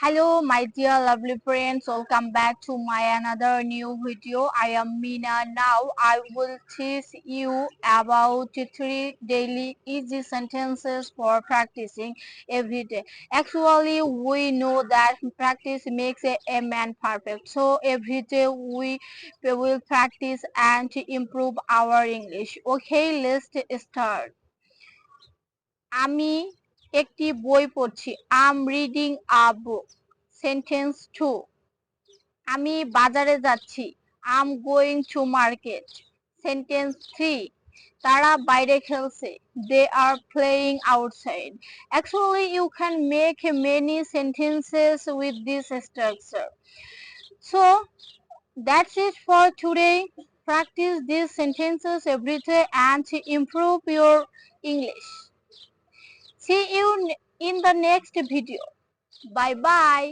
Hello, my dear lovely friends. Welcome back to my another new video. I am Mina. Now I will teach you about three daily easy sentences for practicing every day. Actually, we know that practice makes a man perfect. So every day we will practice and improve our English. Okay, let's start. আমি একটি বই পড়ছি। I'm reading a book. Sentence 2. আমি বাজারে যাচ্ছি। I'm going to market. Sentence 3. তারা বাইরে খেলছে। They are playing outside. Actually, you can make many sentences with this structure. So, that's it for today. Practice these sentences every day and improve your English. See you in the next video. Bye bye.